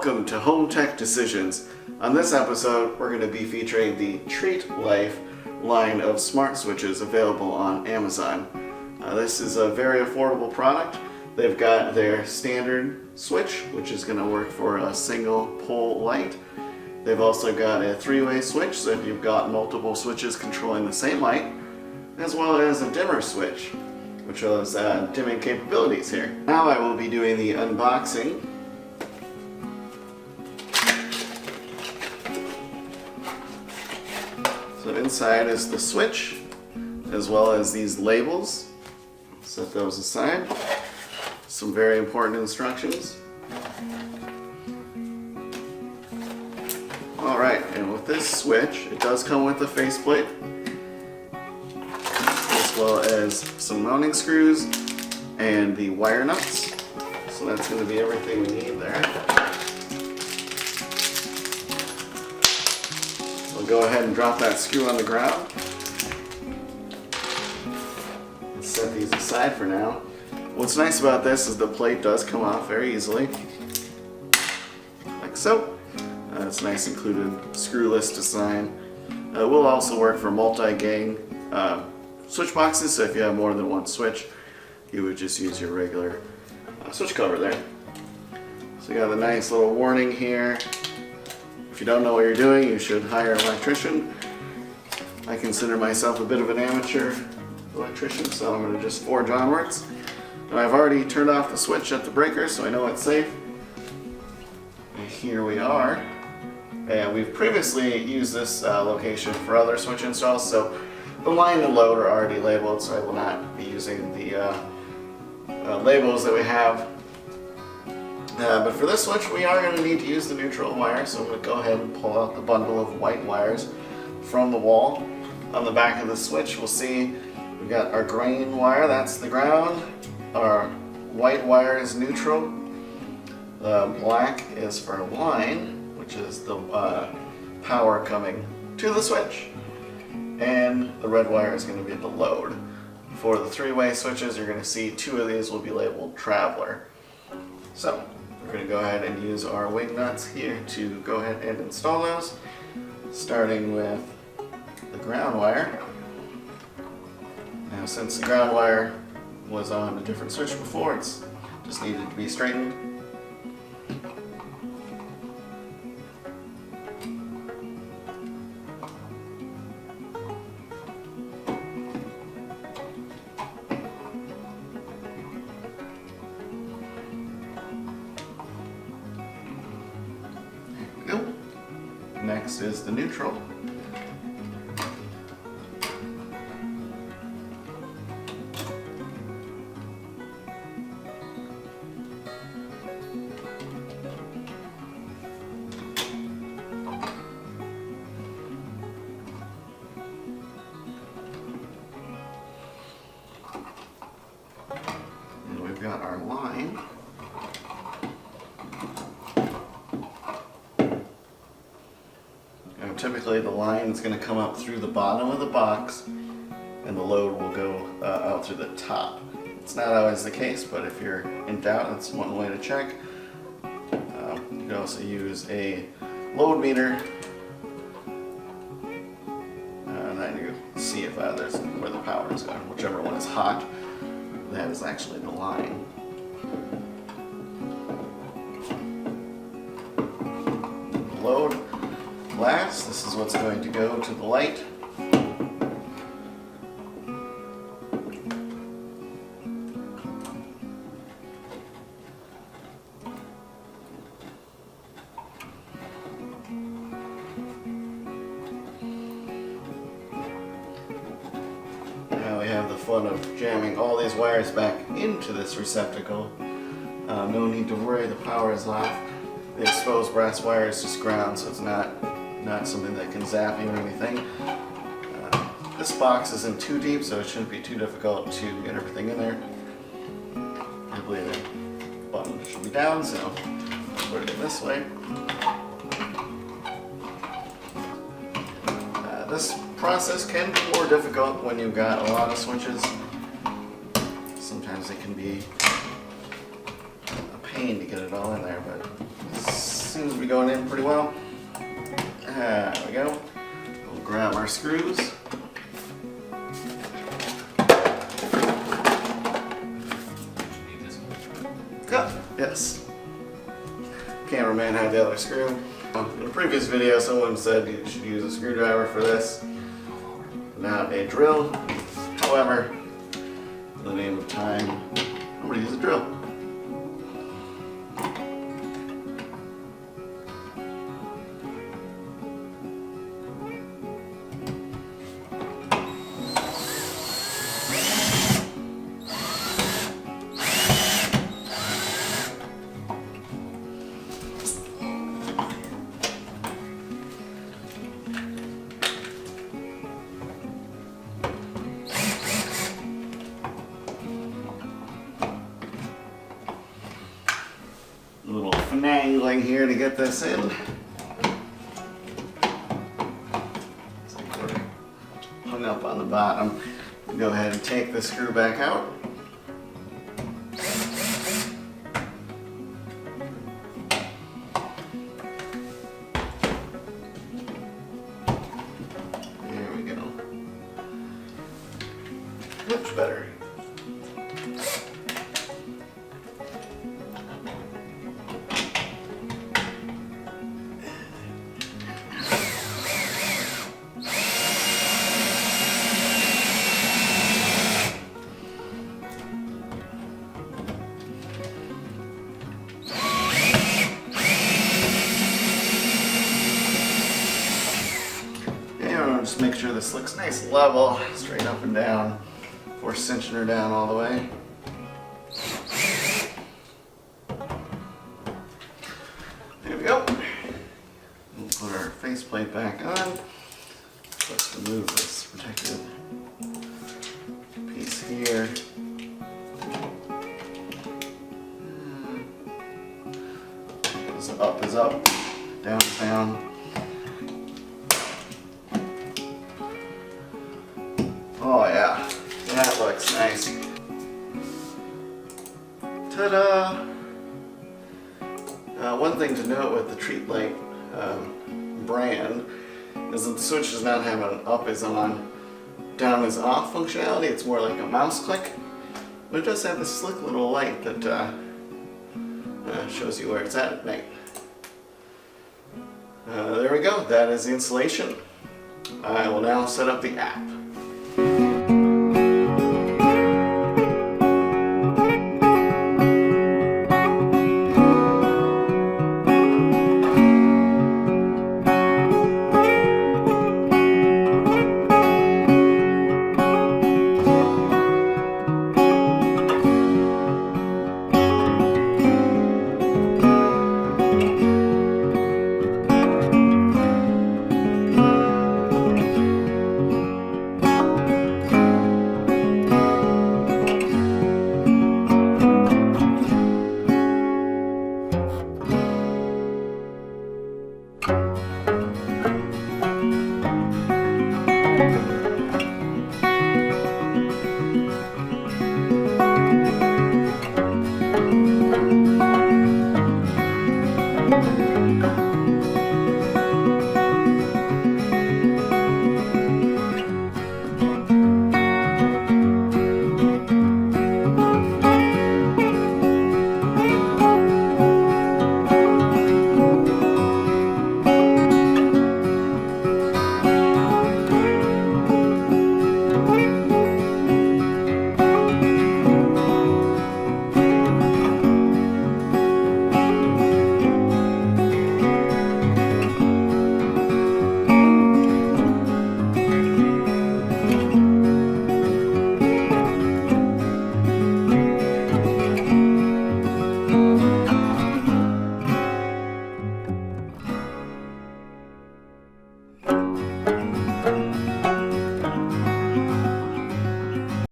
Welcome to Home Tech Decisions. On this episode, we're going to be featuring the Treatlife line of smart switches available on Amazon. This is a very affordable product. They've got their standard switch, which is going to work for a single pole light. They've also got a three-way switch, so if you've got multiple switches controlling the same light, as well as a dimmer switch, which has dimming capabilities here. Now I will be doing the unboxing. So inside is the switch, as well as these labels. Set those aside. Some very important instructions. Alright, and with this switch, it does come with a faceplate, as well as some mounting screws and the wire nuts. So that's going to be everything we need there. We'll go ahead and drop that screw on the ground. And set these aside for now. What's nice about this is the plate does come off very easily, like so. It's nice included screwless design. It will also work for multi-gang switch boxes, so if you have more than one switch, you would just use your regular switch cover there. So you got a nice little warning here. If you don't know what you're doing, you should hire an electrician. I consider myself a bit of an amateur electrician, so I'm going to just forge onwards. And I've already turned off the switch at the breaker, so I know it's safe. And here we are. And we've previously used this location for other switch installs, so the line and load are already labeled, so I will not be using the labels that we have. But for this switch, we are going to need to use the neutral wire, so I'm going to go ahead and pull out the bundle of white wires from the wall. On the back of the switch, we'll see we've got our green wire, that's the ground. Our white wire is neutral. The black is for line, which is the power coming to the switch. And the red wire is going to be the load. For the three-way switches, you're going to see two of these will be labeled Traveler. So we're going to go ahead and use our wing nuts here to go ahead and install those, starting with the ground wire. Now, since the ground wire was on a different switch before, it's just needed to be straightened. There we go. Next is the neutral. We've got our line. Now, typically the line is going to come up through the bottom of the box and the load will go out through the top. It's not always the case, but if you're in doubt, that's one way to check. You can also use a load meter and then you see if there's where the power is going. Whichever one is hot, that is actually the line. Load last, this is what's going to go to the light. Now we have the fun of jamming all these wires back into this receptacle. No need to worry, the power is off. The exposed brass wire is just ground, so it's not something that can zap you or anything. This box isn't too deep, so it shouldn't be too difficult to get everything in there. I believe the button should be down, so I'll put it in this way. This process can be more difficult when you've got a lot of switches. Sometimes it can be a pain to get it all in there, but see seems to be going in pretty well. There we go. We'll grab our screws. Yes. Cameraman had the other screw. In a previous video, someone said you should use a screwdriver for this, not a drill. However, in the name of time, I'm going to use a drill. A little finagling here to get this in. Looks like we're hung up on the bottom. Go ahead and take the screw back out. There we go. Much better. Just make sure this looks nice and level, straight up and down, before cinching her down all the way. There we go. We'll put our faceplate back on. Let's remove this protective piece here. Up is up, down is down. Oh yeah, that looks nice. Ta-da! One thing to note with the Treatlife brand is that the switch does not have an up is on, down is off functionality. It's more like a mouse click. But it does have this slick little light that shows you where it's at night. There we go, that is the installation. I will now set up the app.